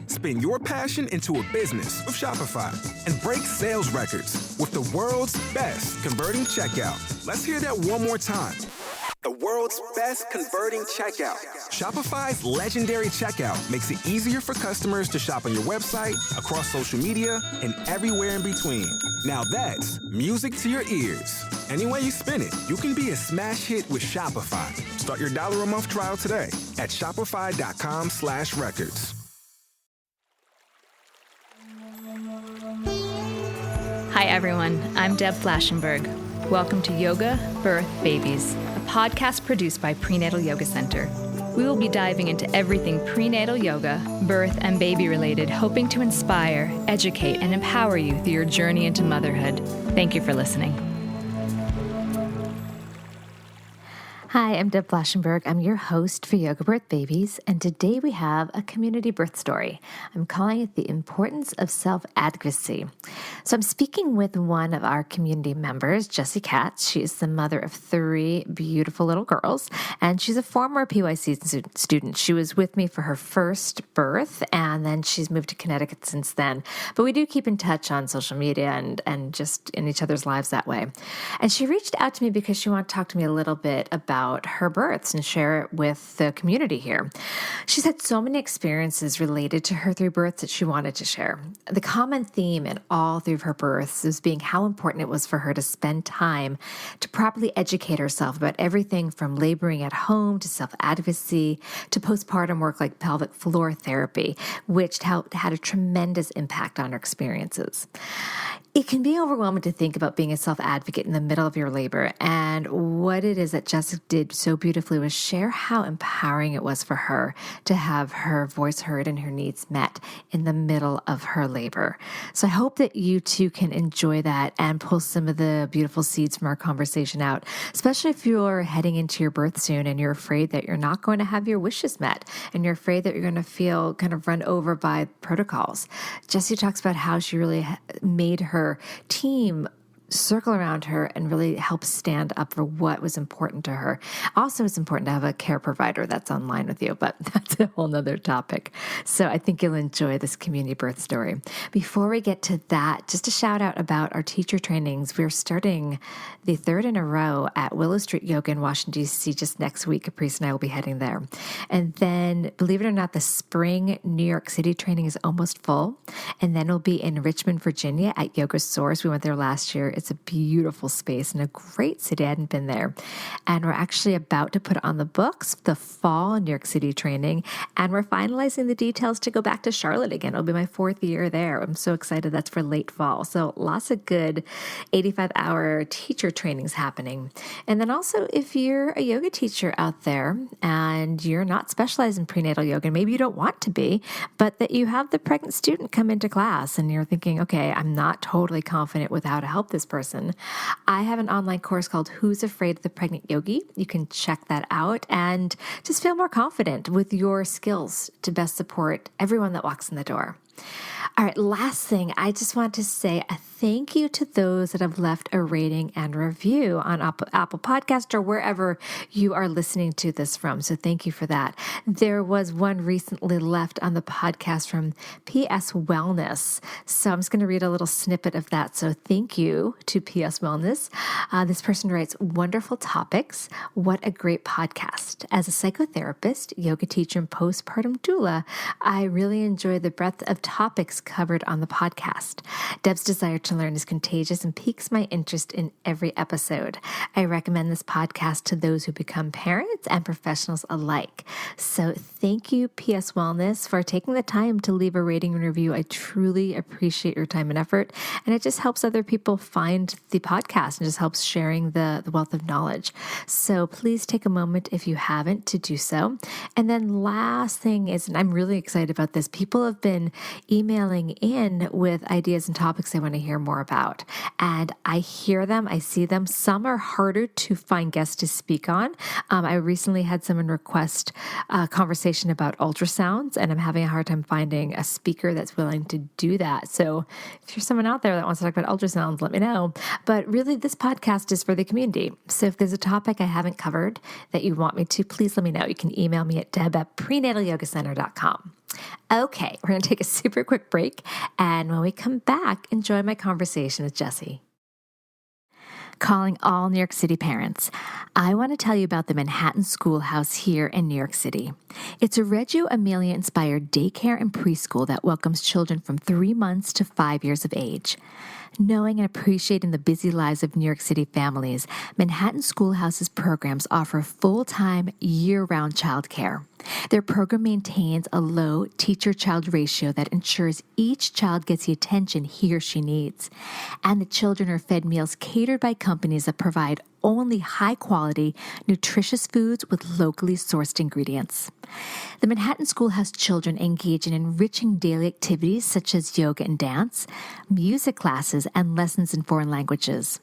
Spin your passion into a business with Shopify and break sales records with the world's best converting checkout. Let's hear that one more time. The world's best converting checkout. Shopify's legendary checkout makes it easier for customers to shop on your website, across social media, and everywhere in between. Now that's music to your ears. Any way you spin it, you can be a smash hit with Shopify. Start your $1 a month trial today at shopify.com/records. Hi everyone, I'm Deb Flashenberg. Welcome to Yoga, Birth, Babies, a podcast produced by Prenatal Yoga Center. We will be diving into everything prenatal yoga, birth, and baby related, hoping to inspire, educate, and empower you through your journey into motherhood. Thank you for listening. Hi, I'm Deb Flashenberg. I'm your host for Yoga Birth Babies, and today we have a community birth story. I'm calling it The Importance of Self-Advocacy. So I'm speaking with one of our community members, Jessie Katz. She is the mother of 3 beautiful little girls, and she's a former PYC student. She was with me for her first birth, and then she's moved to Connecticut since then. But we do keep in touch on social media and just in each other's lives that way. And she reached out to me because she wanted to talk to me a little bit about her births and share it with the community here. She's had so many experiences related to her 3 births that she wanted to share. The common theme in all 3 of her births is being how important it was for her to spend time to properly educate herself about everything from laboring at home to self-advocacy to postpartum work like pelvic floor therapy, which had a tremendous impact on her experiences. It can be overwhelming to think about being a self-advocate in the middle of your labor, and what it is that Jessica did so beautifully was share how empowering it was for her to have her voice heard and her needs met in the middle of her labor. So I hope that you too can enjoy that and pull some of the beautiful seeds from our conversation out, especially if you're heading into your birth soon and you're afraid that you're not going to have your wishes met and you're afraid that you're going to feel kind of run over by protocols. Jessie talks about how she really made her team circle around her and really help stand up for what was important to her. Also, it's important to have a care provider that's online with you, but that's a whole nother topic. So I think you'll enjoy this community birth story. Before we get to that, just a shout out about our teacher trainings. We're starting the 3rd in a row at Willow Street Yoga in Washington, D.C. just next week. Caprice and I will be heading there. And then, believe it or not, the spring New York City training is almost full. And then we'll be in Richmond, Virginia at Yoga Source. We went there last year. It's a beautiful space and a great city. I hadn't been there. And we're actually about to put on the books the fall New York City training. And we're finalizing the details to go back to Charlotte again. It'll be my 4th year there. I'm so excited. That's for late fall. So lots of good 85-hour teacher trainings happening. And then also, if you're a yoga teacher out there and you're not specialized in prenatal yoga, maybe you don't want to be, but that you have the pregnant student come into class and you're thinking, okay, I'm not totally confident with how to help this person. I have an online course called Who's Afraid of the Pregnant Yogi? You can check that out and just feel more confident with your skills to best support everyone that walks in the door. All right, last thing, I just want to say a thank you to those that have left a rating and review on Apple Podcast or wherever you are listening to this from. So thank you for that. There was one recently left on the podcast from PS Wellness. So I'm just going to read a little snippet of that. So thank you to PS Wellness. This person writes, wonderful topics. What a great podcast. As a psychotherapist, yoga teacher, and postpartum doula, I really enjoy the breadth of topics covered on the podcast. Deb's desire to learn is contagious and piques my interest in every episode. I recommend this podcast to those who become parents and professionals alike. So thank you, PS Wellness, for taking the time to leave a rating and review. I truly appreciate your time and effort, and it just helps other people find the podcast and just helps sharing the wealth of knowledge. So please take a moment, if you haven't, to do so. And then last thing is, and I'm really excited about this, people have been emailing in with ideas and topics they want to hear more about. And I hear them, I see them. Some are harder to find guests to speak on. I recently had someone request a conversation about ultrasounds, and I'm having a hard time finding a speaker that's willing to do that. So if you're someone out there that wants to talk about ultrasounds, let me know. But really, this podcast is for the community. So if there's a topic I haven't covered that you want me to, please let me know. You can email me at deb@prenatalyogacenter.com. Okay, we're going to take a super quick break. And when we come back, enjoy my conversation with Jessie. Calling all New York City parents. I want to tell you about the Manhattan Schoolhouse here in New York City. It's a Reggio Emilia-inspired daycare and preschool that welcomes children from 3 months to 5 years of age. Knowing and appreciating the busy lives of New York City families, Manhattan Schoolhouse's programs offer full-time, year-round childcare. Their program maintains a low teacher-child ratio that ensures each child gets the attention he or she needs. And the children are fed meals catered by companies that provide only high-quality, nutritious foods with locally sourced ingredients. The Manhattan Schoolhouse children engage in enriching daily activities such as yoga and dance, music classes, and lessons in foreign languages.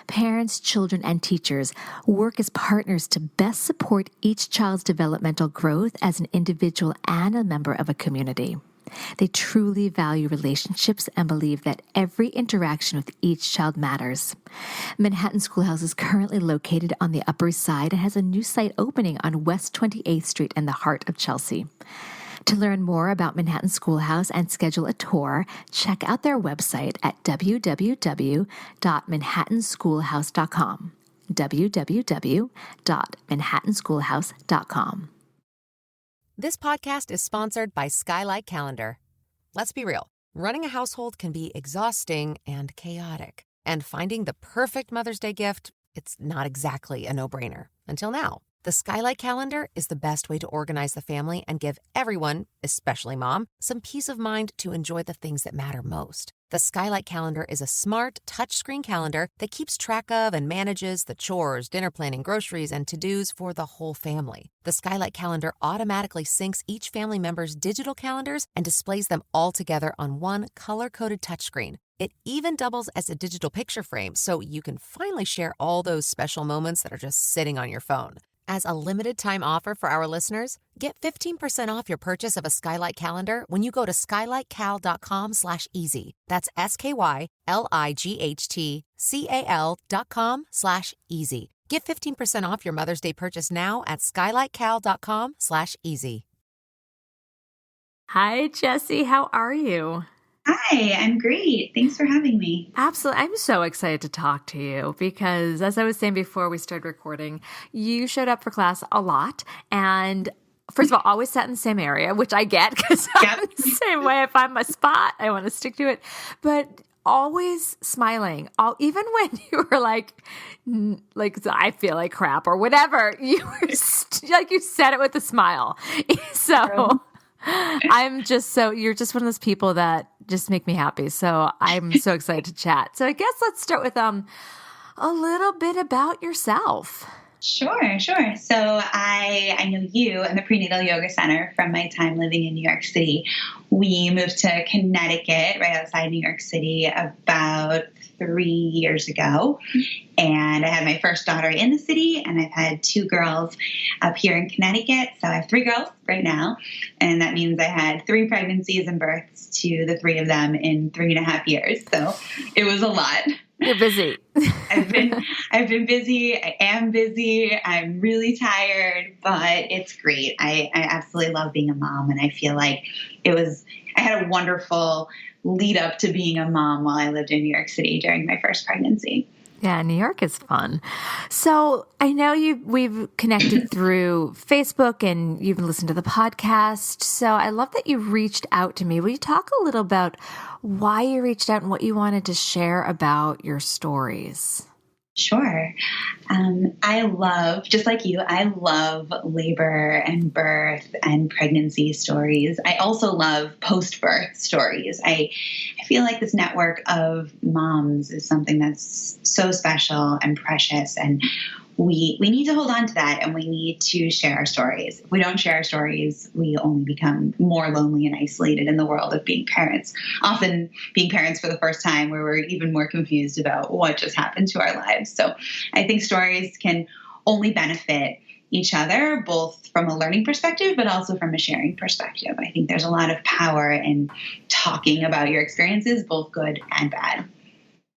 Parents, children, and teachers work as partners to best support each child's developmental growth as an individual and a member of a community. They truly value relationships and believe that every interaction with each child matters. Manhattan Schoolhouse is currently located on the Upper East Side and has a new site opening on West 28th Street in the heart of Chelsea. To learn more about Manhattan Schoolhouse and schedule a tour, check out their website at www.manhattanschoolhouse.com. www.manhattanschoolhouse.com. This podcast is sponsored by Skylight Calendar. Let's be real. Running a household can be exhausting and chaotic. And finding the perfect Mother's Day gift, it's not exactly a no-brainer. Until now. The Skylight Calendar is the best way to organize the family and give everyone, especially mom, some peace of mind to enjoy the things that matter most. The Skylight Calendar is a smart, touchscreen calendar that keeps track of and manages the chores, dinner planning, groceries, and to-dos for the whole family. The Skylight Calendar automatically syncs each family member's digital calendars and displays them all together on one color-coded touchscreen. It even doubles as a digital picture frame, so you can finally share all those special moments that are just sitting on your phone. As a limited-time offer for our listeners, get 15% off your purchase of a Skylight Calendar when you go to skylightcal.com/easy. That's SKYLIGHTCAL.com/easy. Get 15% off your Mother's Day purchase now at skylightcal.com/easy. Hi, Jessie. How are you? Hi, I'm great. Thanks for having me. Absolutely. I'm so excited to talk to you because, as I was saying before we started recording, you showed up for class a lot. And first of all, always sat in the same area, which I get because I'm the same way. I find my spot, I want to stick to it. But always smiling. Even when you were like, I feel like crap or whatever, you were like, you said it with a smile. So you're just one of those people that just make me happy. So I'm so excited to chat. So I guess let's start with a little bit about yourself. Sure. So I know you and the Prenatal Yoga Center from my time living in New York City. We moved to Connecticut, right outside New York City, about 3 years ago. And I had my first daughter in the city, and I've had 2 girls up here in Connecticut. So I have 3 girls right now. And that means I had 3 pregnancies and births to the 3 of them in 3.5 years. So it was a lot. You're busy. I've been busy. I am busy. I'm really tired, but it's great. I absolutely love being a mom, and I feel like I had a wonderful lead up to being a mom while I lived in New York City during my first pregnancy. Yeah, New York is fun. So I know we've connected through Facebook and you've listened to the podcast. So I love that you reached out to me. Will you talk a little about why you reached out and what you wanted to share about your stories? Sure. Just like you, I love labor and birth and pregnancy stories. I also love post-birth stories. I feel like this network of moms is something that's so special and precious, and we need to hold on to that, and we need to share our stories. If we don't share our stories, we only become more lonely and isolated in the world of being parents, often being parents for the first time, where we're even more confused about what just happened to our lives. So I think stories can only benefit each other, both from a learning perspective, but also from a sharing perspective. I think there's a lot of power in talking about your experiences, both good and bad.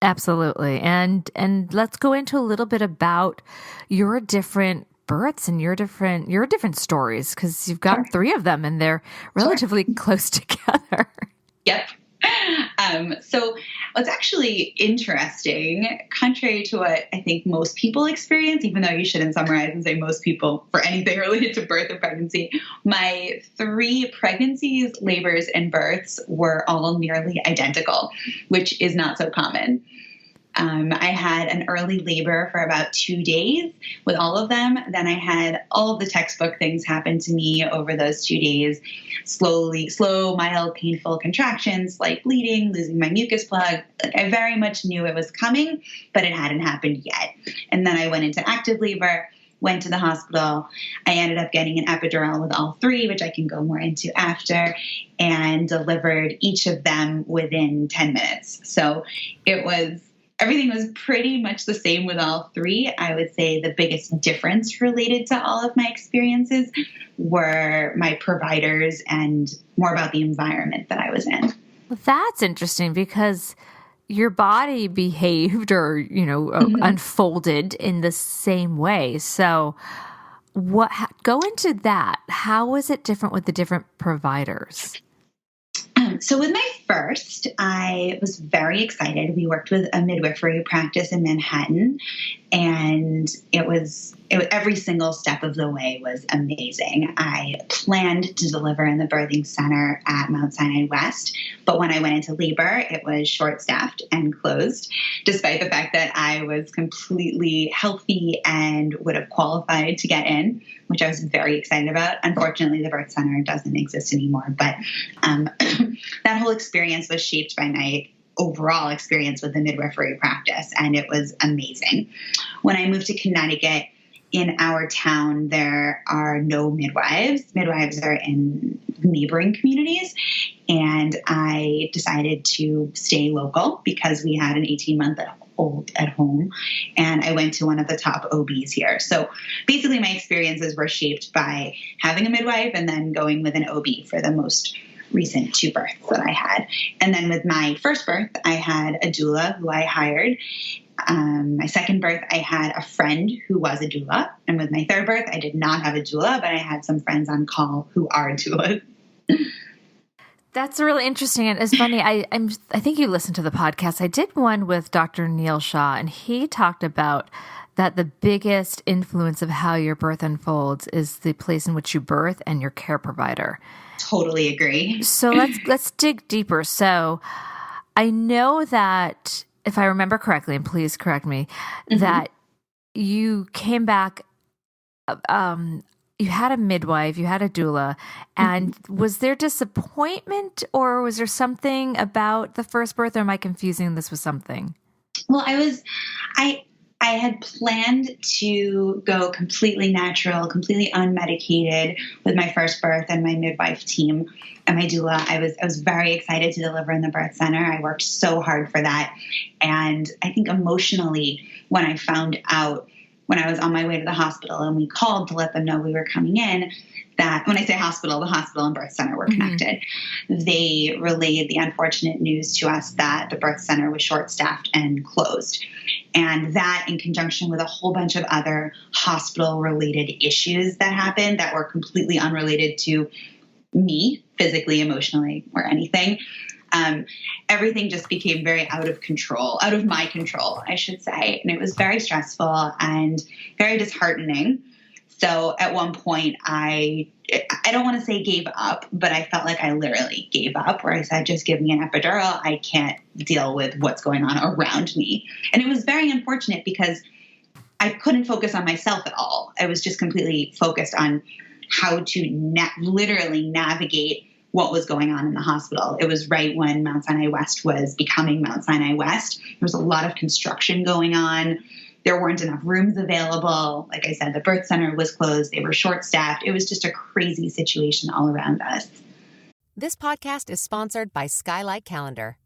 Absolutely. And let's go into a little bit about your different births and your different stories, because you've got three of them and they're relatively close together. Yep. So what's actually interesting, contrary to what I think most people experience, even though you shouldn't summarize and say most people for anything related to birth or pregnancy, my 3 pregnancies, labors, and births were all nearly identical, which is not so common. I had an early labor for about 2 days with all of them. Then I had all of the textbook things happen to me over those 2 days. Slow, mild, painful contractions, slight bleeding, losing my mucus plug. I very much knew it was coming, but it hadn't happened yet. And then I went into active labor, went to the hospital. I ended up getting an epidural with all 3, which I can go more into after, and delivered each of them within 10 minutes. So everything was pretty much the same with all 3. I would say the biggest difference related to all of my experiences were my providers and more about the environment that I was in. Well, that's interesting because your body behaved or, unfolded in the same way. So go into that. How was it different with the different providers? So with my first, I was very excited. We worked with a midwifery practice in Manhattan, and it was every single step of the way was amazing. I planned to deliver in the birthing center at Mount Sinai West, but when I went into labor, it was short-staffed and closed, despite the fact that I was completely healthy and would have qualified to get in, which I was very excited about. Unfortunately, the birth center doesn't exist anymore, but that whole experience was shaped by my overall experience with the midwifery practice, and it was amazing. When I moved to Connecticut, in our town, there are no midwives. Midwives are in neighboring communities, and I decided to stay local because we had an 18-month-old at home, and I went to one of the top OBs here. So basically, my experiences were shaped by having a midwife and then going with an OB for the most recent 2 births that I had. And then with my first birth, I had a doula who I hired. My second birth, I had a friend who was a doula. And with my third birth, I did not have a doula, but I had some friends on call who are doulas. That's really interesting. And it's funny. I think you listened to the podcast. I did one with Dr. Neil Shah, and he talked about that the biggest influence of how your birth unfolds is the place in which you birth and your care provider. Totally agree. So let's dig deeper. So I know that, if I remember correctly, and please correct me, that you came back, you had a midwife, you had a doula, and was there disappointment or was there something about the first birth, or am I confusing this with something? Well, I had planned to go completely natural, completely unmedicated with my first birth and my midwife team and my doula. I was very excited to deliver in the birth center. I worked so hard for that. And I think emotionally, when I found out when I was on my way to the hospital and we called to let them know we were coming in, that when I say hospital, the hospital and birth center were connected. They relayed the unfortunate news to us that the birth center was short-staffed and closed. And that, in conjunction with a whole bunch of other hospital-related issues that happened that were completely unrelated to me, physically, emotionally, or anything, everything just became very out of my control, I should say. And it was very stressful and very disheartening. So at one point, I don't want to say gave up, but I felt like I literally gave up, where I said, just give me an epidural. I can't deal with what's going on around me. And it was very unfortunate because I couldn't focus on myself at all. I was just completely focused on how to literally navigate what was going on in the hospital. It was right when Mount Sinai West was becoming Mount Sinai West. There was a lot of construction going on. There weren't enough rooms available. Like I said, the birth center was closed. They were short-staffed. It was just a crazy situation all around us. This podcast is sponsored by Skylight Calendar.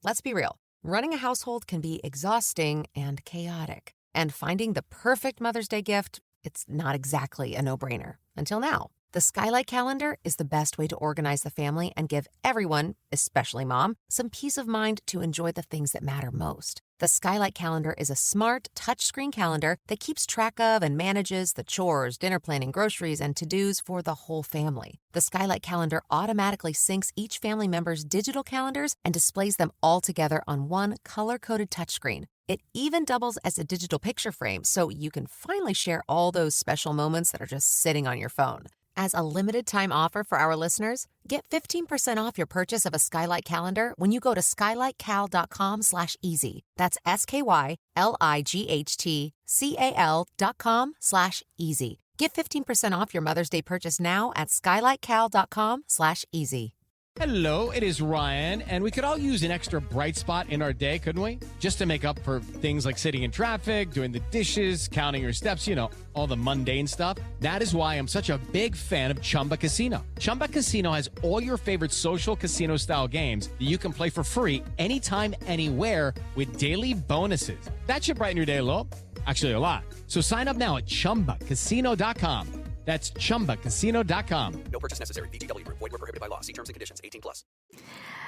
Let's be real. Running a household can be exhausting and chaotic. And finding the perfect Mother's Day gift, it's not exactly a no-brainer. Until now. The Skylight Calendar is the best way to organize the family and give everyone, especially mom, some peace of mind to enjoy the things that matter most. The Skylight Calendar is a smart, touchscreen calendar that keeps track of and manages the chores, dinner planning, groceries, and to-dos for the whole family. The Skylight Calendar automatically syncs each family member's digital calendars and displays them all together on one color-coded touchscreen. It even doubles as a digital picture frame, so you can finally share all those special moments that are just sitting on your phone. As a limited-time offer for our listeners, get 15% off your purchase of a Skylight Calendar when you go to skylightcal.com/easy. That's SKYLIGHTCAL.com/easy. Get 15% off your Mother's Day purchase now at skylightcal.com/easy. Hello, it is Ryan, and we could all use an extra bright spot in our day, couldn't we? Just to make up for things like sitting in traffic, doing the dishes, counting your steps, all the mundane stuff. That is why I'm such a big fan of Chumba Casino. Chumba Casino has all your favorite social casino-style games that you can play for free anytime, anywhere with daily bonuses. That should brighten your day a little. Actually, a lot. So sign up now at ChumbaCasino.com. That's ChumbaCasino.com. No purchase necessary. VGW Group. Void where prohibited by law. See terms and conditions. 18+.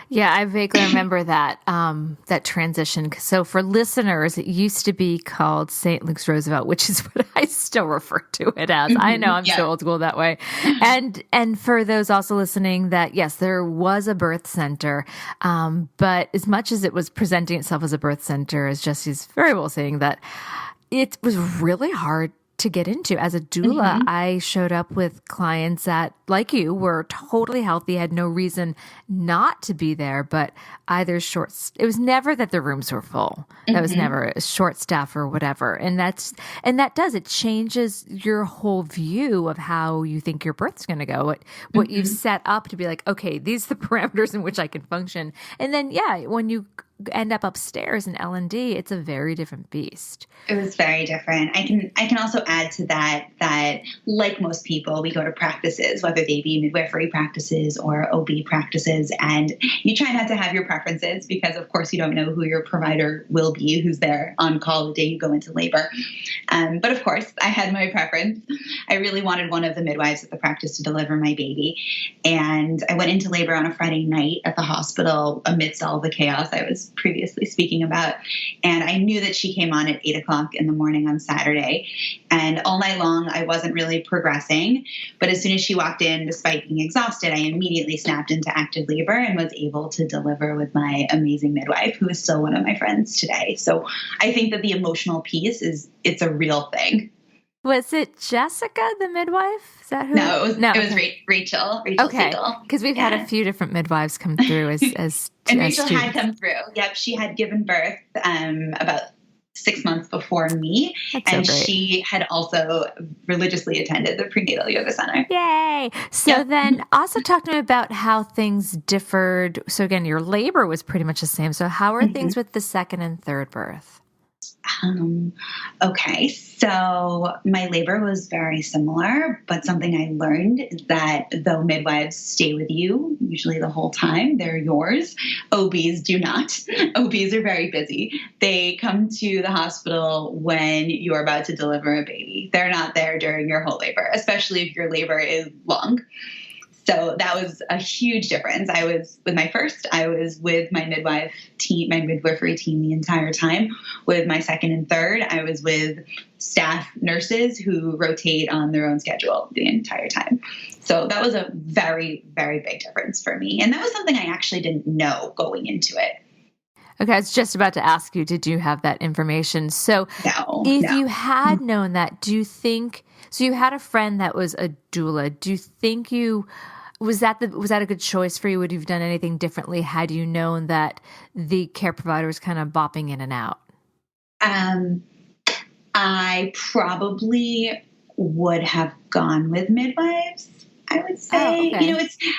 Yeah, I vaguely remember that that transition. So for listeners, it used to be called St. Luke's Roosevelt, which is what I still refer to it as. I know I'm so old school that way. And for those also listening, that yes, there was a birth center, but as much as it was presenting itself as a birth center, as Jessie's very well saying, that it was really hard to get into. As a doula, I showed up with clients that, like you, were totally healthy, had no reason not to be there, but either it was never that the rooms were full. That was never a short staff or whatever. And it changes your whole view of how you think your birth's going to go. What you've set up to be like, okay, these are the parameters in which I can function. And then, when you end up upstairs in L&D, it's a very different beast. It was very different. I can also add to that like most people, we go to practices, whether they be midwifery practices or OB practices, and you try not to have your preferences because, of course, you don't know who your provider will be, who's there on call the day you go into labor. But of course, I had my preference. I really wanted one of the midwives at the practice to deliver my baby, and I went into labor on a Friday night at the hospital amidst all the chaos I was previously speaking about. And I knew that she came on at 8:00 in the morning on Saturday. And all night long, I wasn't really progressing. But as soon as she walked in, despite being exhausted, I immediately snapped into active labor and was able to deliver with my amazing midwife, who is still one of my friends today. So I think that the emotional piece it's a real thing. Was it Jessica, the midwife? Is that who? No, it was Rachel. Okay, because we've had a few different midwives come through as and Rachel had come through. Yep, she had given birth about 6 months before me, she had also religiously attended the Prenatal Yoga Center. Yay! So then also talk to me about how things differed. So again, your labor was pretty much the same. So how are things with the second and third birth? Okay, so my labor was very similar, but something I learned is that though midwives stay with you usually the whole time, they're yours. OBs do not. OBs are very busy. They come to the hospital when you're about to deliver a baby. They're not there during your whole labor, especially if your labor is long. So that was a huge difference. I was with my midwifery team the entire time. With my second and third, I was with staff nurses who rotate on their own schedule the entire time. So that was a very, very big difference for me. And that was something I actually didn't know going into it. Okay, I was just about to ask you, did you have that information? So if you had known that, do you think, so you had a friend that was a doula, do you think was that a good choice for you? Would you have done anything differently had you known that the care provider was kind of bopping in and out? I probably would have gone with midwives, I would say. Oh, okay.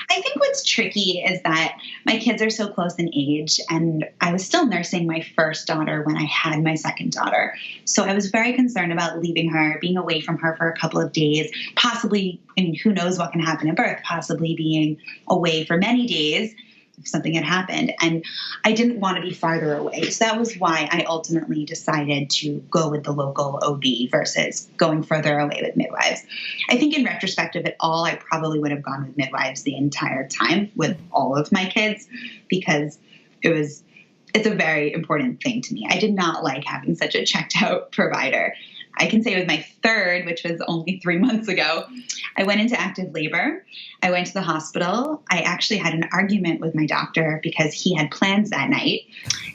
I think what's tricky is that my kids are so close in age, and I was still nursing my first daughter when I had my second daughter. So I was very concerned about leaving her, being away from her for a couple of days, possibly, who knows what can happen at birth, possibly being away for many days. if something had happened. And I didn't want to be farther away. So that was why I ultimately decided to go with the local OB versus going further away with midwives. I think in retrospect of it all, I probably would have gone with midwives the entire time with all of my kids, because it's a very important thing to me. I did not like having such a checked out provider. I can say with my third, which was only 3 months ago, I went into active labor. I went to the hospital. I actually had an argument with my doctor because he had plans that night.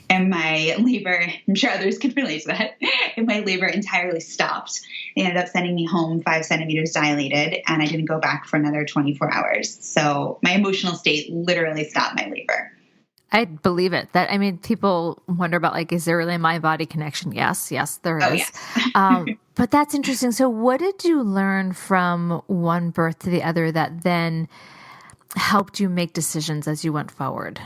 And my labor, I'm sure others can relate to that, and my labor entirely stopped. They ended up sending me home 5 centimeters dilated, and I didn't go back for another 24 hours. So my emotional state literally stopped my labor. I believe it. People wonder about, like, is there really a mind-body connection? Yes, there is. Yes. But that's interesting. So what did you learn from one birth to the other that then helped you make decisions as you went forward?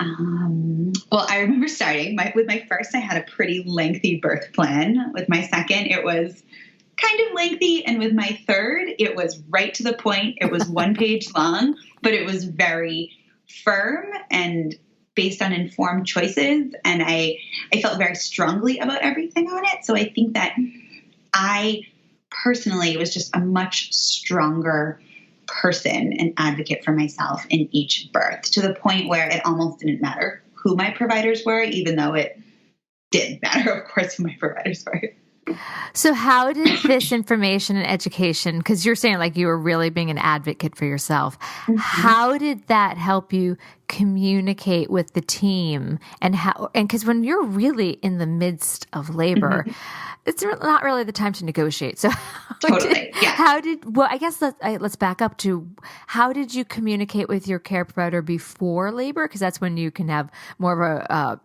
Well, I remember starting with my first, I had a pretty lengthy birth plan. With my second, it was kind of lengthy. And with my third, it was right to the point. It was 1 page long, but it was very firm and based on informed choices. And I felt very strongly about everything on it. So I think that I personally was just a much stronger person and advocate for myself in each birth, to the point where it almost didn't matter who my providers were, even though it did matter, of course, who my providers were. So how did this information and education, because you're saying like you were really being an advocate for yourself, how did that help you communicate with the team? And because when you're really in the midst of labor, it's not really the time to negotiate. So Totally. I guess let's back up to, how did you communicate with your care provider before labor? Because that's when you can have more of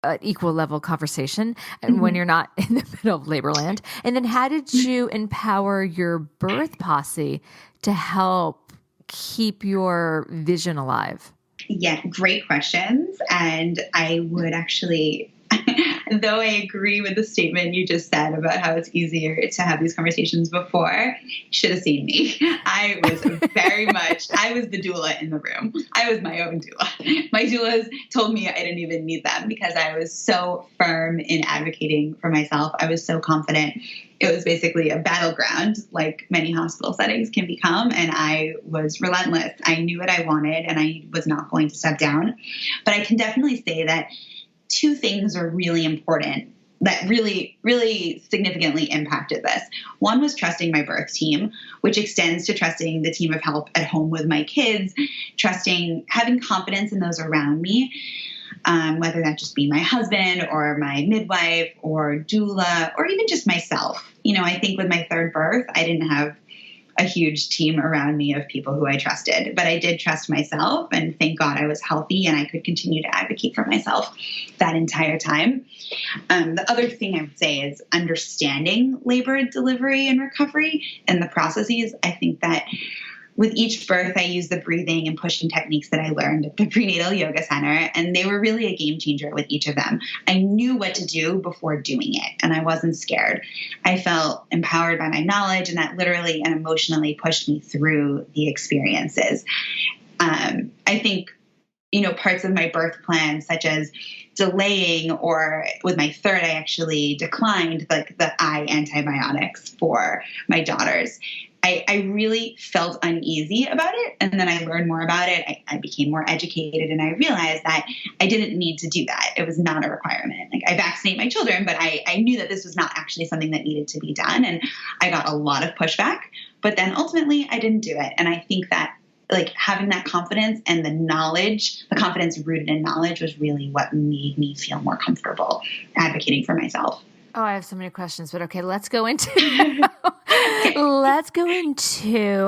an equal level conversation, and when you're not in the middle of labor land. And then how did you empower your birth posse to help keep your vision alive? Yeah, great questions. And I would actually, though I agree with the statement you just said about how it's easier to have these conversations before, you should have seen me. I was I was the doula in the room. I was my own doula. My doulas told me I didn't even need them because I was so firm in advocating for myself. I was so confident. It was basically a battleground, like many hospital settings can become. And I was relentless. I knew what I wanted, and I was not going to step down. But I can definitely say that 2 things are really important that really, really significantly impacted this. One was trusting my birth team, which extends to trusting the team of help at home with my kids, having confidence in those around me, whether that just be my husband or my midwife or doula or even just myself. I think with my third birth, I didn't have a huge team around me of people who I trusted, but I did trust myself, and thank God I was healthy and I could continue to advocate for myself that entire time. The other thing I would say is understanding labor, delivery, and recovery and the processes. I think that with each birth, I used the breathing and pushing techniques that I learned at the Prenatal Yoga Center, and they were really a game changer with each of them. I knew what to do before doing it, and I wasn't scared. I felt empowered by my knowledge, and that literally and emotionally pushed me through the experiences. I think, parts of my birth plan, such as delaying, or with my third, I actually declined the eye antibiotics for my daughters. I really felt uneasy about it. And then I learned more about it. I became more educated, and I realized that I didn't need to do that. It was not a requirement. I vaccinate my children, but I knew that this was not actually something that needed to be done. And I got a lot of pushback, but then ultimately I didn't do it. And I think that having that confidence and the confidence rooted in knowledge was really what made me feel more comfortable advocating for myself. Oh, I have so many questions, but okay, let's go into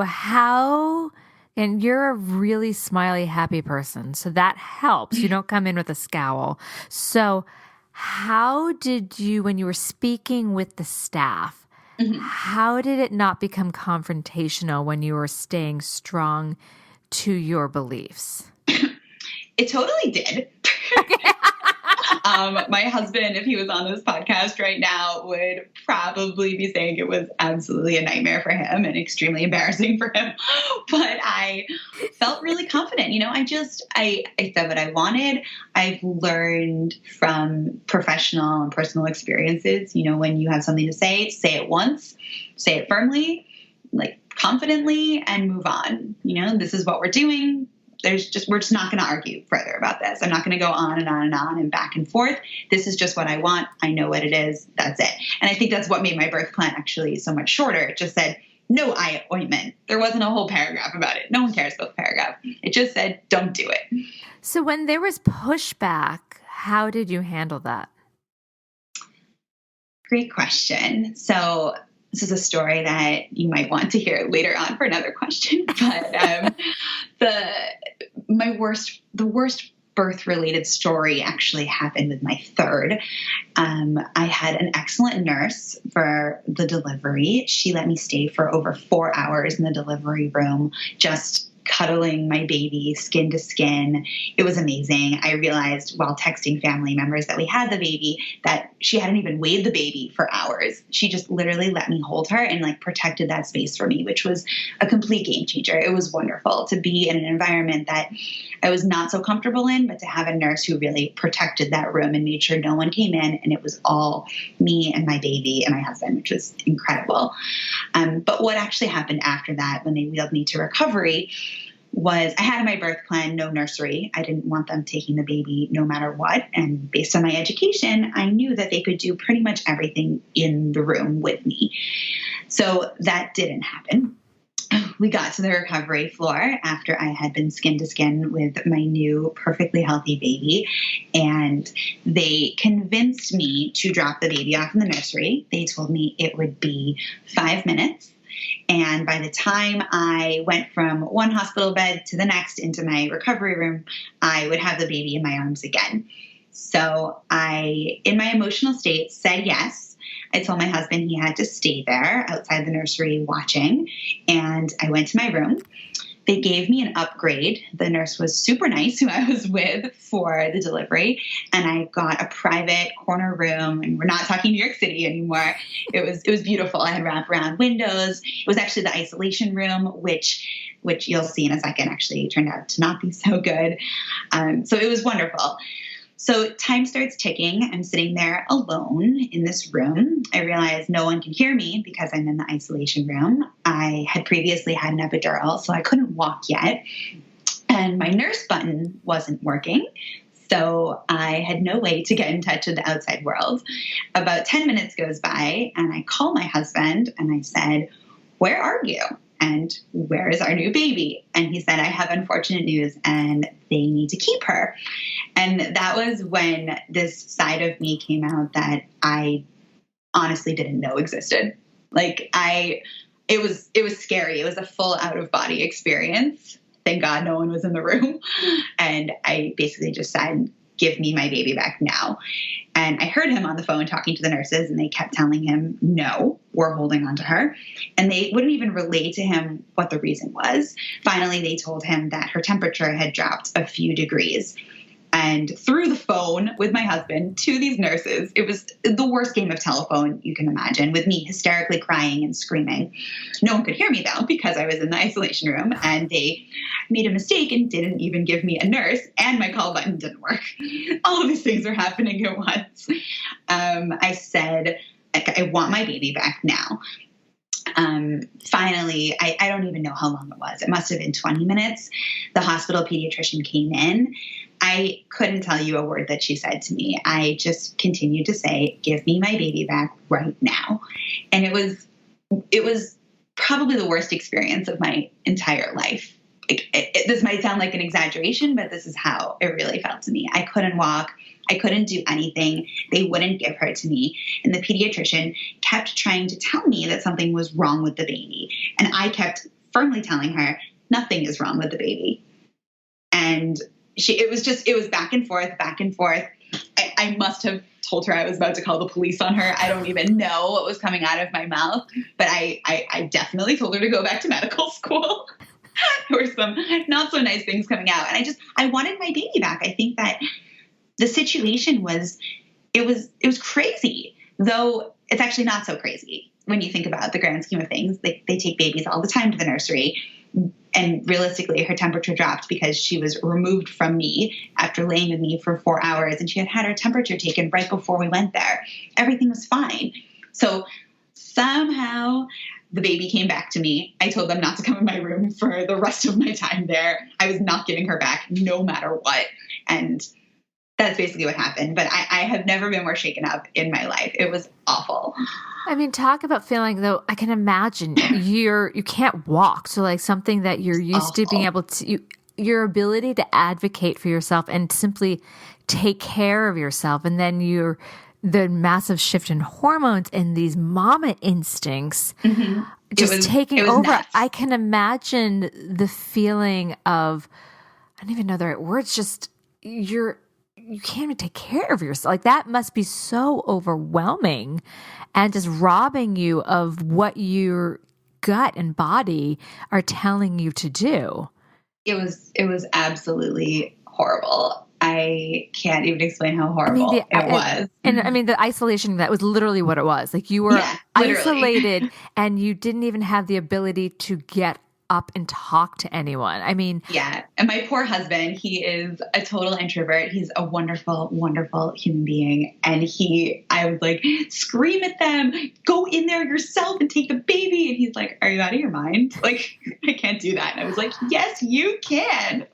how, and you're a really smiley, happy person, so that helps. You don't come in with a scowl. So how did you, when you were speaking with the staff, how did it not become confrontational when you were staying strong to your beliefs? It totally did. My husband, if he was on this podcast right now, would probably be saying it was absolutely a nightmare for him and extremely embarrassing for him. But I felt really confident. I said what I wanted. I've learned from professional and personal experiences, when you have something to say it once, say it firmly, like confidently, and move on. This is what we're doing. We're just not going to argue further about this. I'm not going to go on and on and on and back and forth. This is just what I want. I know what it is. That's it. And I think that's what made my birth plan actually so much shorter. It just said, no eye ointment. There wasn't a whole paragraph about it. No one cares about the paragraph. It just said, don't do it. So when there was pushback, how did you handle that? Great question. So this is a story that you might want to hear later on for another question. But the worst birth-related story actually happened with my third. I had an excellent nurse for the delivery. She let me stay for over 4 hours in the delivery room, just cuddling my baby skin to skin. It was amazing. I realized while texting family members that we had the baby that she hadn't even weighed the baby for hours. She just literally let me hold her and protected that space for me, which was a complete game changer. It was wonderful to be in an environment that I was not so comfortable in, but to have a nurse who really protected that room and made sure no one came in and it was all me and my baby and my husband, which was incredible. But what actually happened after that when they wheeled me to recovery was I had in my birth plan no nursery. I didn't want them taking the baby no matter what. And based on my education, I knew that they could do pretty much everything in the room with me. So that didn't happen. We got to the recovery floor after I had been skin to skin with my new perfectly healthy baby. And they convinced me to drop the baby off in the nursery. They told me it would be 5 minutes. And by the time I went from one hospital bed to the next into my recovery room, I would have the baby in my arms again. So I, in my emotional state, said yes. I told my husband he had to stay there outside the nursery watching. And I went to my room. They gave me an upgrade. The nurse was super nice who I was with for the delivery. And I got a private corner room. And we're not talking New York City anymore. It was beautiful. I had wraparound windows. It was actually the isolation room, which you'll see in a second actually turned out to not be so good. So it was wonderful. So time starts ticking. I'm sitting there alone in this room. I realize no one can hear me because I'm in the isolation room. I had previously had an epidural, so I couldn't walk yet. And my nurse button wasn't working. So I had no way to get in touch with the outside world. About 10 minutes goes by and I call my husband and I said, "Where are you? And where is our new baby?" And he said, "I have unfortunate news and they need to keep her." And that was when this side of me came out that I honestly didn't know existed. It was scary. It was a full out of body experience. Thank God no one was in the room. And I basically just said, "Give me my baby back now." And I heard him on the phone talking to the nurses and they kept telling him, "No, we're holding on to her." And they wouldn't even relay to him what the reason was. Finally, they told him that her temperature had dropped a few degrees. And through the phone with my husband to these nurses, it was the worst game of telephone you can imagine, with me hysterically crying and screaming. No one could hear me though, because I was in the isolation room and they made a mistake and didn't even give me a nurse and my call button didn't work. All of these things are happening at once. I said, "I want my baby back now." Finally, I don't even know how long it was. It must have been 20 minutes. The hospital pediatrician came in. I couldn't tell you a word that she said to me. I just continued to say, "Give me my baby back right now." And it was probably the worst experience of my entire life. This might sound like an exaggeration, but this is how it really felt to me. I couldn't walk. I couldn't do anything. They wouldn't give her to me. And the pediatrician kept trying to tell me that something was wrong with the baby. And I kept firmly telling her, "Nothing is wrong with the baby." And it was back and forth, back and forth. I must have told her I was about to call the police on her. I don't even know what was coming out of my mouth, but I definitely told her to go back to medical school. There were some not so nice things coming out. And I wanted my baby back. I think that the situation was crazy, though it's actually not so crazy when you think about the grand scheme of things. They take babies all the time to the nursery. And realistically, her temperature dropped because she was removed from me after laying with me for 4 hours, and she had her temperature taken right before we went there. Everything was fine. So somehow the baby came back to me. I told them not to come in my room for the rest of my time there. I was not giving her back no matter what. And that's basically what happened. But I have never been more shaken up in my life. It was awful. I mean, talk about feeling, though, I can imagine you can't walk. So like something that you're used to being able to, your ability to advocate for yourself and simply take care of yourself. And then the massive shift in hormones and these mama instincts just taking over. Nuts. I can imagine the feeling of, I don't even know the right words, just you can't even take care of yourself. Like that must be so overwhelming and just robbing you of what your gut and body are telling you to do. It was absolutely horrible. I can't even explain how horrible it was. And I mean, the isolation, that was literally what it was. Like you were isolated and you didn't even have the ability to get up and talk to anyone. I mean, yeah. And my poor husband, he is a total introvert. He's a wonderful, wonderful human being. And I was like, scream at them, go in there yourself and take the baby. And he's like, are you out of your mind? Like, I can't do that. And I was like, yes, you can.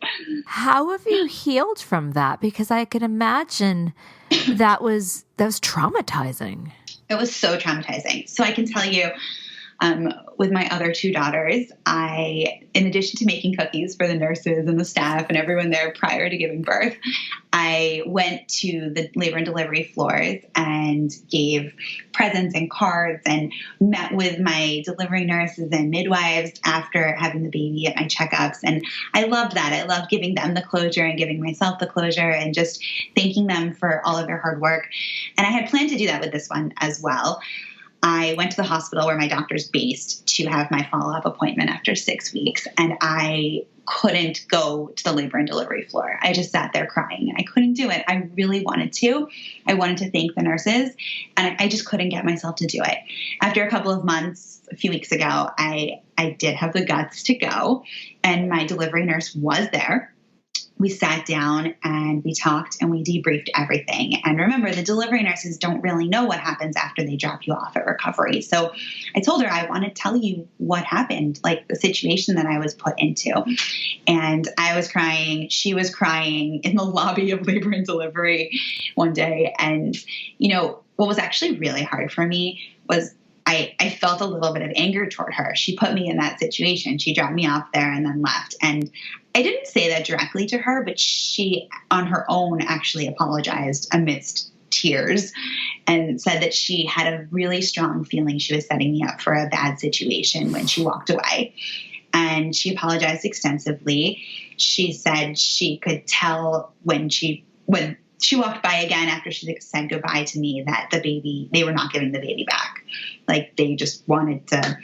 How have you healed from that? Because I can imagine that was traumatizing. It was so traumatizing. So I can tell you, with my other two daughters, in addition to making cookies for the nurses and the staff and everyone there prior to giving birth, I went to the labor and delivery floors and gave presents and cards and met with my delivery nurses and midwives after having the baby at my checkups. And I loved that. I loved giving them the closure and giving myself the closure and just thanking them for all of their hard work. And I had planned to do that with this one as well. I went to the hospital where my doctor's based to have my follow-up appointment after 6 weeks, and I couldn't go to the labor and delivery floor. I just sat there crying. I couldn't do it. I really wanted to. I wanted to thank the nurses, and I just couldn't get myself to do it. After a couple of months, a few weeks ago, I did have the guts to go, and my delivery nurse was there. We sat down and we talked and we debriefed everything. And remember, the delivery nurses don't really know what happens after they drop you off at recovery. So I told her, I want to tell you what happened, like the situation that I was put into. And I was crying. She was crying in the lobby of labor and delivery one day. And, what was actually really hard for me was I felt a little bit of anger toward her. She put me in that situation. She dropped me off there and then left. And I didn't say that directly to her, but she, on her own, actually apologized amidst tears and said that she had a really strong feeling she was setting me up for a bad situation when she walked away. And she apologized extensively. She said she could tell when she walked by again after she said goodbye to me that they were not giving the baby back. Like they just wanted to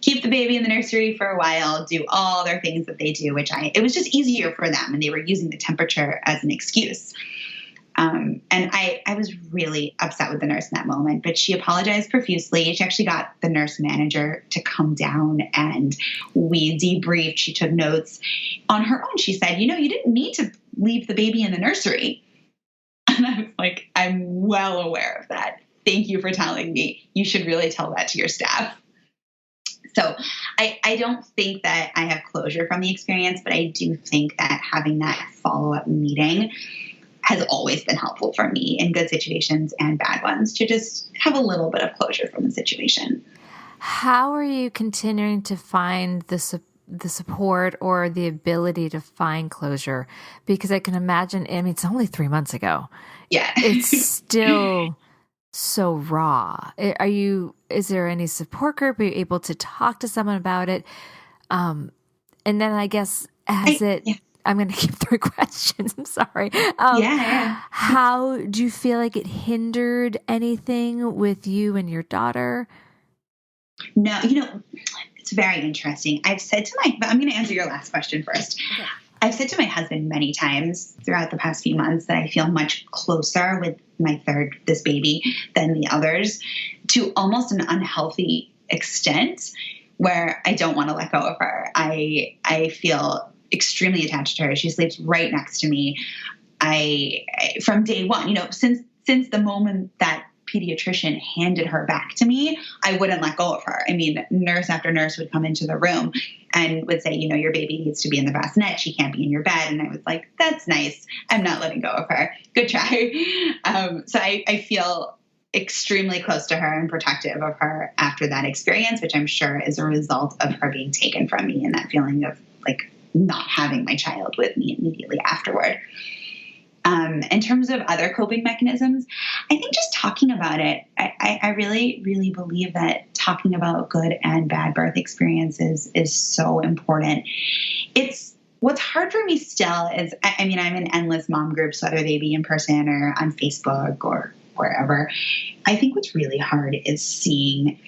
keep the baby in the nursery for a while, do all their things that they do, it was just easier for them. And they were using the temperature as an excuse. And I was really upset with the nurse in that moment, but she apologized profusely. She actually got the nurse manager to come down and we debriefed. She took notes on her own. She said, you didn't need to leave the baby in the nursery. And I was like, I'm well aware of that. Thank you for telling me. You should really tell that to your staff. So I don't think that I have closure from the experience, but I do think that having that follow-up meeting has always been helpful for me in good situations and bad ones to just have a little bit of closure from the situation. How are you continuing to find the support or the ability to find closure? Because I can imagine, it's only 3 months ago. Yeah. It's still so raw. Is there any support group? Are you able to talk to someone about it? And then I guess, I'm going to keep 3 questions. I'm sorry. How do you feel like it hindered anything with you and your daughter? No, it's very interesting. I've said but I'm going to answer your last question first. Okay. I've said to my husband many times throughout the past few months that I feel much closer with this baby, than the others, to almost an unhealthy extent where I don't want to let go of her. I feel extremely attached to her. She sleeps right next to me. I from day one, since the moment that pediatrician handed her back to me, I wouldn't let go of her. I mean, nurse after nurse would come into the room and would say, your baby needs to be in the bassinet. She can't be in your bed. And I was like, that's nice. I'm not letting go of her. Good try. So I feel extremely close to her and protective of her after that experience, which I'm sure is a result of her being taken from me and that feeling of like not having my child with me immediately afterward. In terms of other coping mechanisms, I think just talking about it, I really, really believe that talking about good and bad birth experiences is so important. What's hard for me still is, I'm in endless mom groups, whether they be in person or on Facebook or wherever. I think what's really hard is seeing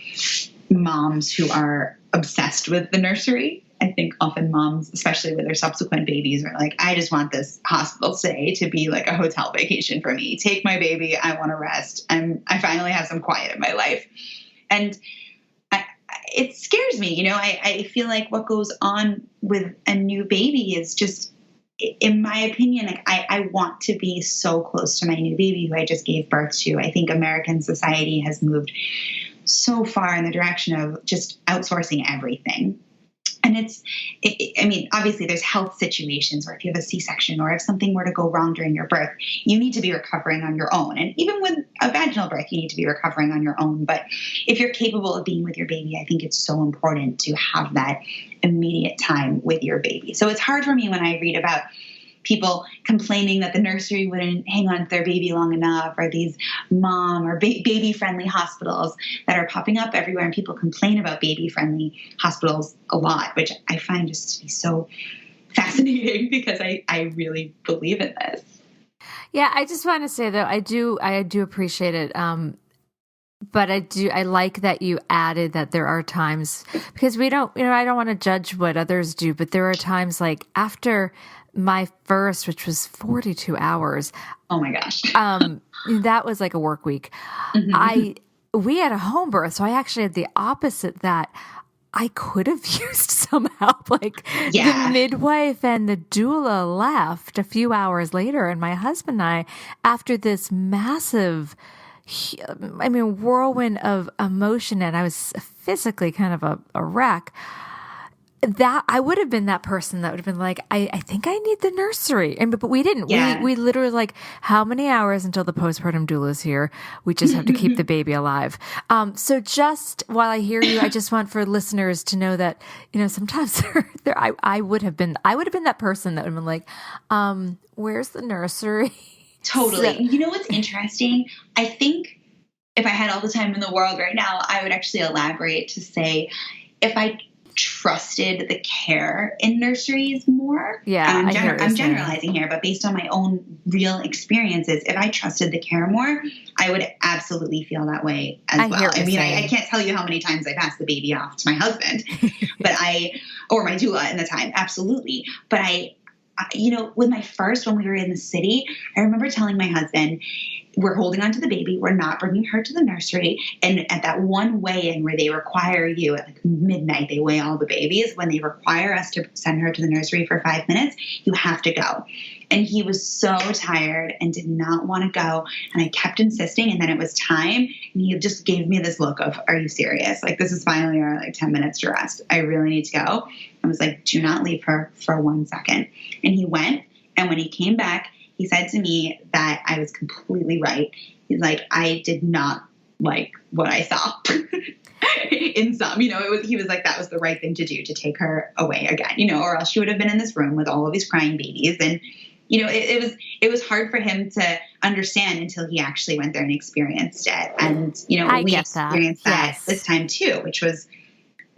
moms who are obsessed with the nursery. I think often moms, especially with their subsequent babies, are like, I just want this hospital stay to be like a hotel vacation for me. Take my baby. I want to rest. I finally have some quiet in my life. And it scares me. I feel like what goes on with a new baby is just, in my opinion, like I want to be so close to my new baby who I just gave birth to. I think American society has moved so far in the direction of just outsourcing everything. And obviously there's health situations where if you have a C-section or if something were to go wrong during your birth, you need to be recovering on your own. And even with a vaginal birth, you need to be recovering on your own. But if you're capable of being with your baby, I think it's so important to have that immediate time with your baby. So it's hard for me when I read about people complaining that the nursery wouldn't hang on to their baby long enough, or these mom or baby-friendly hospitals that are popping up everywhere. And people complain about baby-friendly hospitals a lot, which I find just to be so fascinating because I really believe in this. Yeah, I just want to say though, I do appreciate it. But I like that you added that there are times, because I don't want to judge what others do, but there are times like after my first, which was 42 hours. Oh my gosh. That was like a work week. Mm-hmm. We had a home birth. So I actually had the opposite, that I could have used some help. Like the midwife and the doula left a few hours later, and my husband and I, after this massive, whirlwind of emotion, and I was physically kind of a wreck, that I would have been that person that would have been like, I think I need the nursery. But we didn't. Yeah. We literally like, how many hours until the postpartum doula is here? We just have to keep the baby alive. So just while I hear you, I just want for listeners to know that, sometimes I would have been that person that would have been like, where's the nursery? Totally. So, you know what's interesting? I think if I had all the time in the world right now, I would actually elaborate to say, if I trusted the care in nurseries more. Yeah, I'm generalizing here, but based on my own real experiences, if I trusted the care more, I would absolutely feel that way as well. I can't tell you how many times I passed the baby off to my husband, or my doula in the time. Absolutely. But with my first, when we were in the city, I remember telling my husband, we're holding on to the baby. We're not bringing her to the nursery. And at that one weigh-in where they require you at like midnight, they weigh all the babies. When they require us to send her to the nursery for 5 minutes, you have to go. And he was so tired and did not want to go. And I kept insisting. And then it was time. And he just gave me this look of, are you serious? Like, this is finally our 10 minutes to rest. I really need to go. I was like, do not leave her for 1 second. And he went. And when he came back, he said to me that I was completely right. He's like, I did not like what I saw. In some, he was like, that was the right thing to do, to take her away again, or else she would have been in this room with all of these crying babies. And, it was hard for him to understand until he actually went there and experienced it. And, we experienced that this time too, it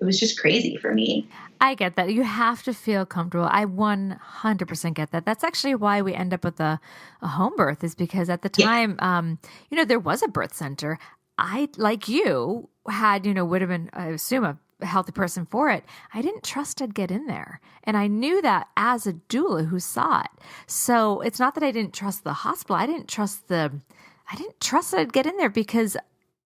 was just crazy for me. I get that. You have to feel comfortable. I 100% get that. That's actually why we end up with a home birth, is because at the time, there was a birth center. I, like you, had, would have been, I assume, healthy person for it, I didn't trust I'd get in there. And I knew that as a doula who saw it. So it's not that I didn't trust the hospital. I didn't trust that I'd get in there because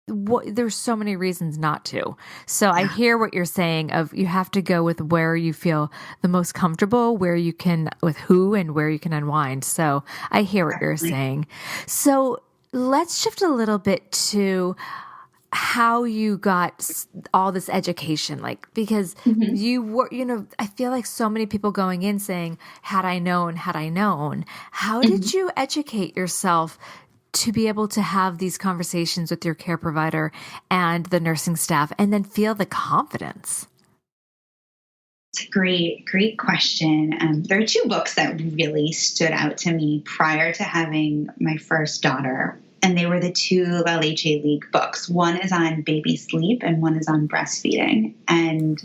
there's so many reasons not to. So I hear what you're saying of you have to go with where you feel the most comfortable, where you can, with who and where you can unwind. So I hear what you're saying. So let's shift a little bit to how you got all this education, like, because you were, I feel like so many people going in saying, had I known. How did you educate yourself to be able to have these conversations with your care provider and the nursing staff and then feel the confidence? It's a great question. There are two books that really stood out to me prior to having my first daughter, and they were the two La Leche League books. One is on baby sleep and one is on breastfeeding. And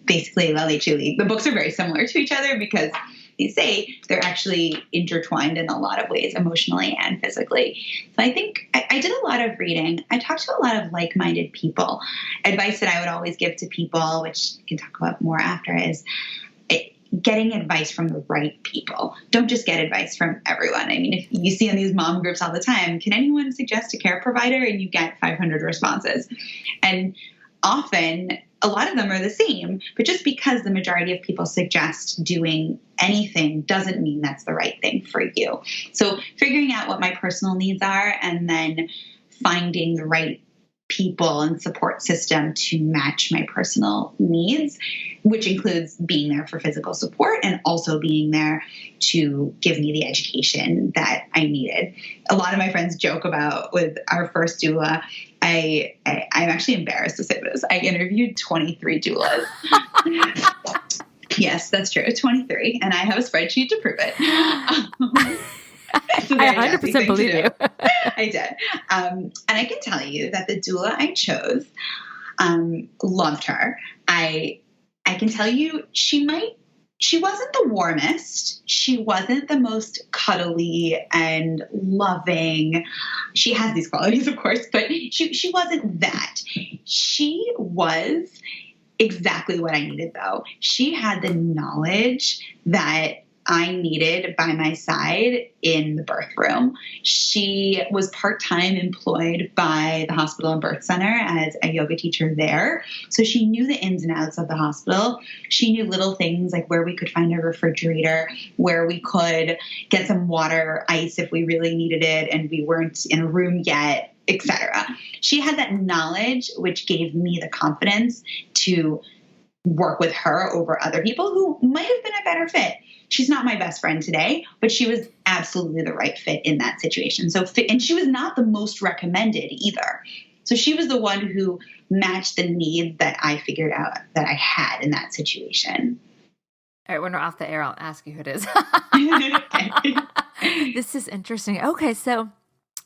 basically La Leche League, the books are very similar to each other because they say they're actually intertwined in a lot of ways, emotionally and physically. So I think I did a lot of reading. I talked to a lot of like-minded people. Advice that I would always give to people, which I can talk about more after, is getting advice from the right people. Don't just get advice from everyone. I mean, if you see on these mom groups all the time, can anyone suggest a care provider? And you get 500 responses. And often, a lot of them are the same, but just because the majority of people suggest doing anything doesn't mean that's the right thing for you. So figuring out what my personal needs are and then finding the right people and support system to match my personal needs, which includes being there for physical support and also being there to give me the education that I needed. A lot of my friends joke about with our first doula, I'm actually embarrassed to say this. I interviewed 23 doulas. Yes, that's true. 23. And I have a spreadsheet to prove it. I 100% believe you. I did. And I can tell you that the doula I chose, loved her. I can tell you she wasn't the warmest. She wasn't the most cuddly and loving. She has these qualities, of course, but she wasn't that. She was exactly what I needed, though. She had the knowledge that I needed by my side in the birth room. She was part-time employed by the hospital and birth center as a yoga teacher there. So she knew the ins and outs of the hospital. She knew little things like where we could find a refrigerator, where we could get some water, ice if we really needed it and we weren't in a room yet, etc. She had that knowledge, which gave me the confidence to work with her over other people who might have been a better fit. She's not my best friend today, but she was absolutely the right fit in that situation. And she was not the most recommended either. So she was the one who matched the needs that I figured out that I had in that situation. All right, when we're off the air, I'll ask you who it is. Okay. This is interesting. Okay, so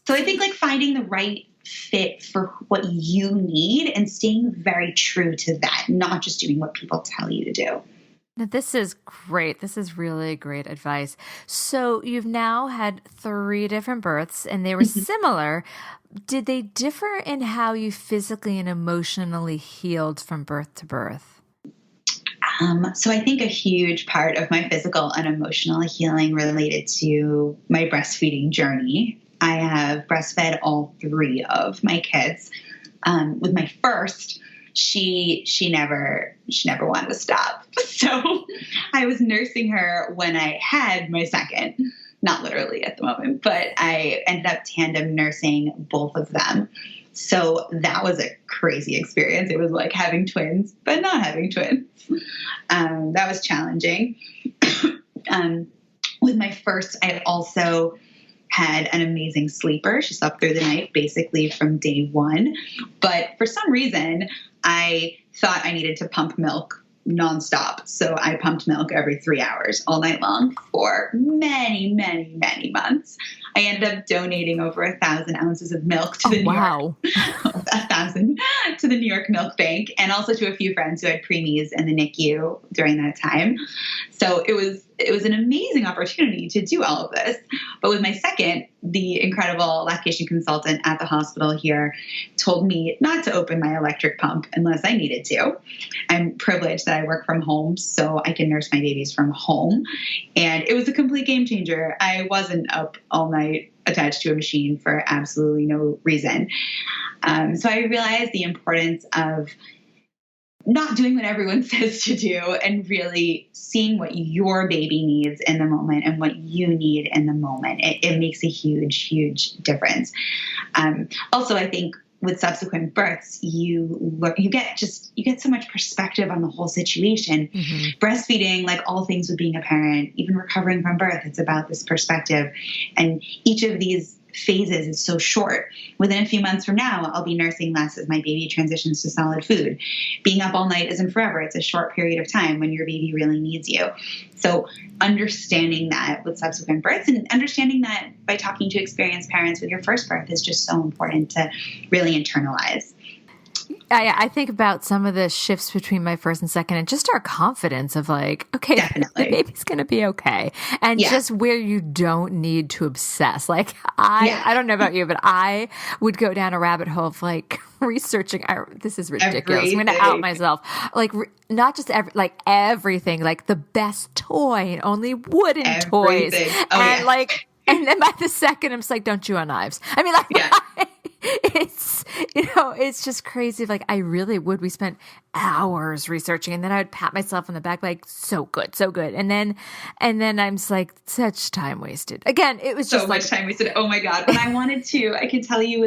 I think like finding the right fit for what you need and staying very true to that, not just doing what people tell you to do. Now, this is great. This is really great advice. So you've now had 3 different births and they were similar. Did they differ in how you physically and emotionally healed from birth to birth? So I think a huge part of my physical and emotional healing related to my breastfeeding journey. I have breastfed all 3 of my kids. With my first, she never wanted to stop. So I was nursing her when I had my second, not literally at the moment, but I ended up tandem nursing both of them. So that was a crazy experience. It was like having twins, but not having twins. That was challenging. With my first, I also had an amazing sleeper. She slept through the night basically from day one. But for some reason, I thought I needed to pump milk nonstop. So I pumped milk every 3 hours all night long for many, many, many months. I ended up donating over 1,000 ounces of milk to the New York, 1,000 to the New York Milk Bank, and also to a few friends who had preemies in the NICU during that time. So it was an amazing opportunity to do all of this. But with my second, the incredible lactation consultant at the hospital here told me not to open my electric pump unless I needed to. I'm privileged that I work from home, so I can nurse my babies from home. And it was a complete game changer. I wasn't up all night attached to a machine for absolutely no reason. So I realized the importance of not doing what everyone says to do and really seeing what your baby needs in the moment and what you need in the moment. It makes a huge, huge difference. Also, I think with subsequent births, you get so much perspective on the whole situation. Mm-hmm. Breastfeeding, like all things with being a parent, even recovering from birth, it's about this perspective. And each of these phases is so short. Within a few months from now, I'll be nursing less as my baby transitions to solid food. Being up all night isn't forever. It's a short period of time when your baby really needs you. So understanding that with subsequent births and understanding that by talking to experienced parents with your first birth is just so important to really internalize. I think about some of the shifts between my first and second and just our confidence of like, okay, definitely, the baby's going to be okay. And just where you don't need to obsess. Like I don't know about you, but I would go down a rabbit hole of like researching. This is ridiculous. Everything. I'm going to out myself. Like not just everything, like the best toy and only wooden toys. And then by the second, I'm just like, don't chew on knives. I mean, like, it's just crazy. Like I really would. We spent hours researching and then I would pat myself on the back, like so good. And then I'm just like such time wasted. Again, it was just so much time wasted. Oh my God. When I wanted to, I can tell you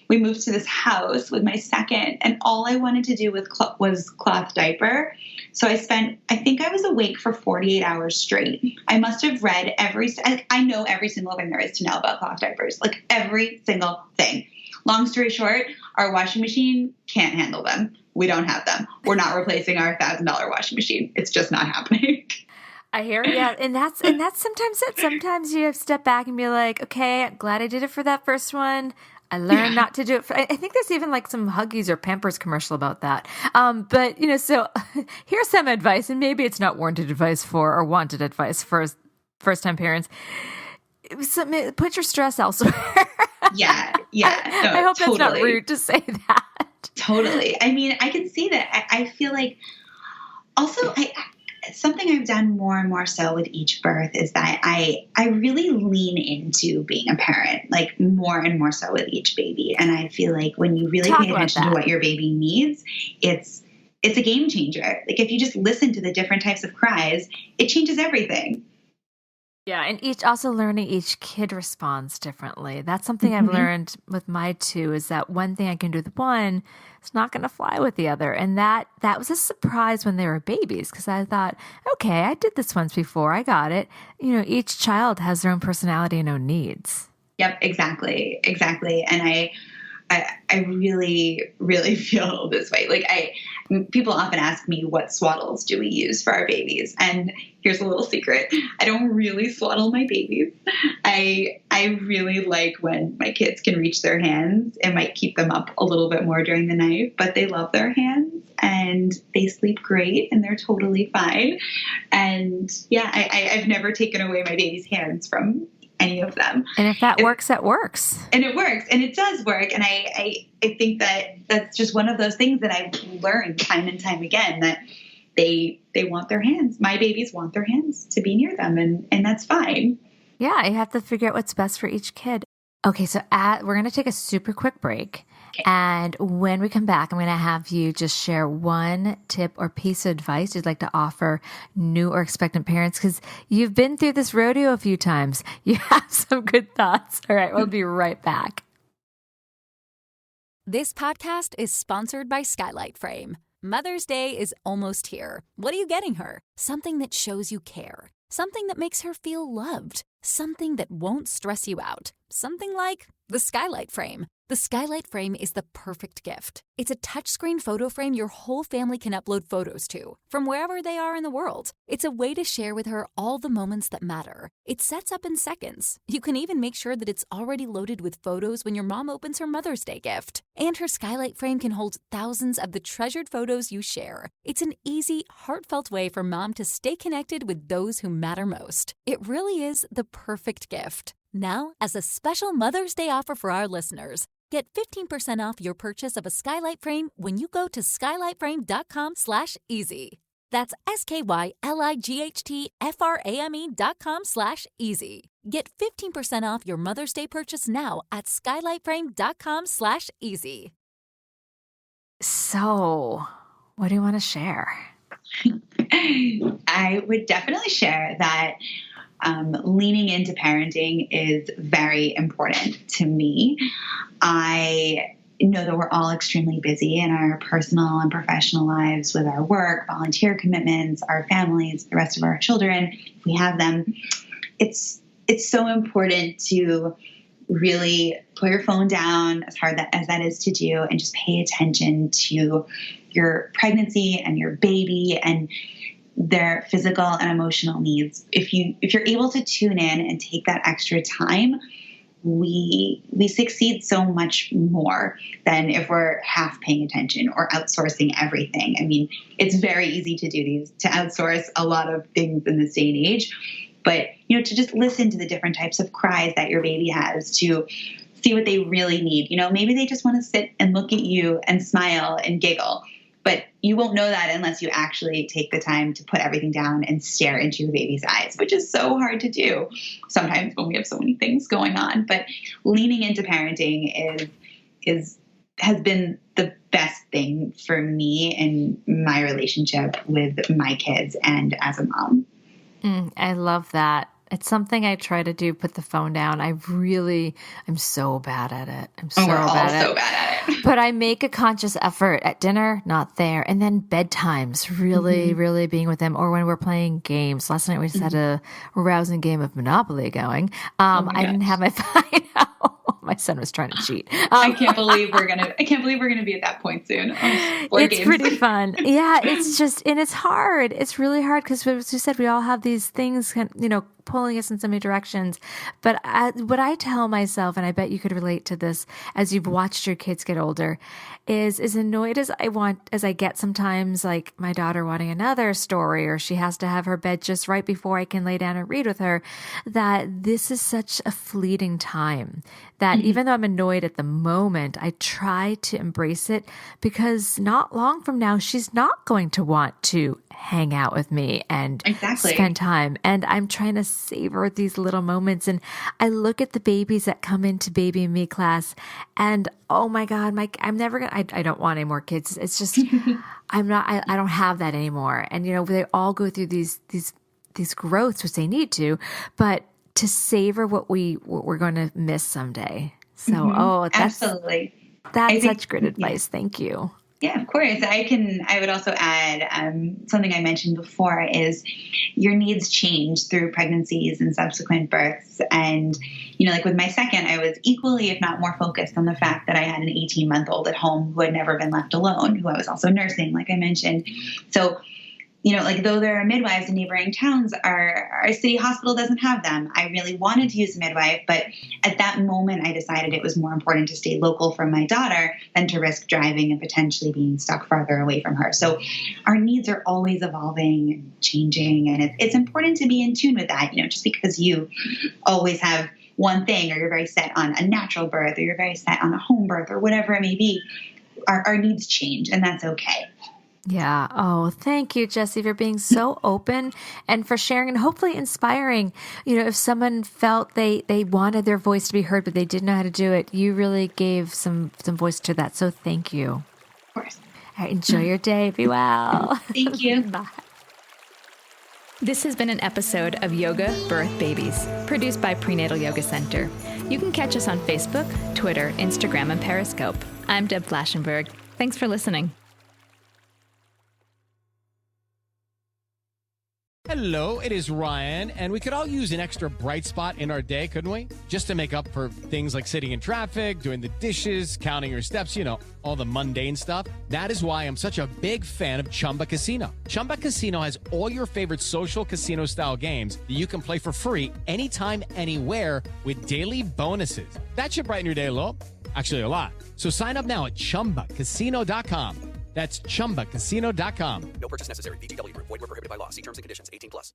we moved to this house with my second and all I wanted to do was cloth diaper. So I think I was awake for 48 hours straight. I must have read I know every single thing there is to know about cloth diapers, like every single thing. Long story short, our washing machine can't handle them. We don't have them. We're not replacing our $1,000 washing machine. It's just not happening. I hear you. Yeah. And that's sometimes it. Sometimes you have to step back and be like, okay, I'm glad I did it for that first one. I learned not to do it. I think there's even like some Huggies or Pampers commercial about that. But so here's some advice, and maybe it's not warranted advice or wanted advice for first-time parents. Put your stress elsewhere. Yeah. No, I hope totally. That's not rude to say that. Totally. I mean, I can see that. I feel like also something I've done more and more so with each birth is that I really lean into being a parent, like more and more so with each baby. And I feel like when you really pay attention to what your baby needs, it's a game changer. Like if you just listen to the different types of cries, it changes everything. Yeah, and learning each kid responds differently. That's something I've learned with my two is that one thing I can do with one is not going to fly with the other. And that was a surprise when they were babies because I thought, okay, I did this once before. I got it. Each child has their own personality and own needs. Yep, exactly. And I really, really feel this way. Like people often ask me, what swaddles do we use for our babies? And here's a little secret. I don't really swaddle my babies. I really like when my kids can reach their hands. It might keep them up a little bit more during the night, but they love their hands and they sleep great and they're totally fine. And I've never taken away my baby's hands from any of them. And if that works, that works. And it works. And it does work. And I think that that's just one of those things that I've learned time and time again, that they want their hands. My babies want their hands to be near them. And that's fine. Yeah. You have to figure out what's best for each kid. Okay. So we're going to take a super quick break. Okay. And when we come back, I'm going to have you just share one tip or piece of advice you'd like to offer new or expectant parents, because you've been through this rodeo a few times. You have some good thoughts. All right, we'll be right back. This podcast is sponsored by Skylight Frame. Mother's Day is almost here. What are you getting her? Something that shows you care. Something that makes her feel loved. Something that won't stress you out. Something like the Skylight Frame. The Skylight Frame is the perfect gift. It's a touchscreen photo frame your whole family can upload photos to, from wherever they are in the world. It's a way to share with her all the moments that matter. It sets up in seconds. You can even make sure that it's already loaded with photos when your mom opens her Mother's Day gift. And her Skylight Frame can hold thousands of the treasured photos you share. It's an easy, heartfelt way for mom to stay connected with those who matter most. It really is the perfect gift. Now, as a special Mother's Day offer for our listeners, get 15% off your purchase of a Skylight Frame when you go to skylightframe.com/easy. That's SKYLIGHTFRAME.com/easy. Get 15% off your Mother's Day purchase now at skylightframe.com/easy. So, what do you want to share? I would definitely share that leaning into parenting is very important to me. I know that we're all extremely busy in our personal and professional lives with our work, volunteer commitments, our families, the rest of our children, if we have them. It's so important to really put your phone down, as hard as that is to do, and just pay attention to your pregnancy and your baby and their physical and emotional needs. If you're able to tune in and take that extra time, we succeed so much more than if we're half paying attention or outsourcing everything. I mean, it's very easy to do to outsource a lot of things in this day and age, but to just listen to the different types of cries that your baby has, to see what they really need. Maybe they just want to sit and look at you and smile and giggle. But you won't know that unless you actually take the time to put everything down and stare into your baby's eyes, which is so hard to do sometimes when we have so many things going on. But leaning into parenting has been the best thing for me in my relationship with my kids and as a mom. I love that. It's something I try to do, put the phone down. I'm so bad at it. We're all so bad at it. But I make a conscious effort at dinner, not there. And then bedtimes, really, really being with them. Or when we're playing games. Last night we just had a rousing game of Monopoly going. I didn't have my phone out. My son was trying to cheat. I can't believe we're gonna be at that point soon. It's pretty fun. Yeah, it's just, and it's hard. It's really hard because, as you said, we all have these things, pulling us in so many directions. But what I tell myself, and I bet you could relate to this as you've watched your kids get older, is as annoyed as I get sometimes, like my daughter wanting another story, or she has to have her bed just right before I can lay down and read with her, that this is such a fleeting time that even though I'm annoyed at the moment, I try to embrace it, because not long from now, she's not going to want to hang out with me and spend time. And I'm trying to savor these little moments. And I look at the babies that come into Baby and Me class, and oh my God, I'm never going to, I don't want any more kids. It's just, I don't have that anymore. And, they all go through these growths, which they need to, but to savor what we're going to miss someday. So, absolutely. That's such great advice. Thank you. Yeah, of course. I would also add something I mentioned before is your needs change through pregnancies and subsequent births. And, like with my second, I was equally, if not more focused on the fact that I had an 18-month-old at home who had never been left alone, who I was also nursing, like I mentioned. So, though there are midwives in neighboring towns, our city hospital doesn't have them. I really wanted to use a midwife, but at that moment I decided it was more important to stay local for my daughter than to risk driving and potentially being stuck farther away from her. So our needs are always evolving and changing, and it's important to be in tune with that. Just because you always have one thing, or you're very set on a natural birth, or you're very set on a home birth, or whatever it may be, our needs change, and that's okay. Yeah. Oh, thank you, Jessie, for being so open and for sharing and hopefully inspiring. If someone felt they wanted their voice to be heard, but they didn't know how to do it, you really gave some voice to that. So thank you. Of course. All right, enjoy your day. Be well. Thank you. Bye. This has been an episode of Yoga Birth Babies, produced by Prenatal Yoga Center. You can catch us on Facebook, Twitter, Instagram, and Periscope. I'm Deb Flaschenberg. Thanks for listening. Hello, it is Ryan, and we could all use an extra bright spot in our day, couldn't we? Just to make up for things like sitting in traffic, doing the dishes, counting your steps, all the mundane stuff. That is why I'm such a big fan of Chumba Casino. Chumba Casino has all your favorite social casino-style games that you can play for free anytime, anywhere with daily bonuses. That should brighten your day a little. Actually, a lot. So sign up now at ChumbaCasino.com. That's ChumbaCasino.com. No purchase necessary. VGW Group. Void where prohibited by law. See terms and conditions. 18+.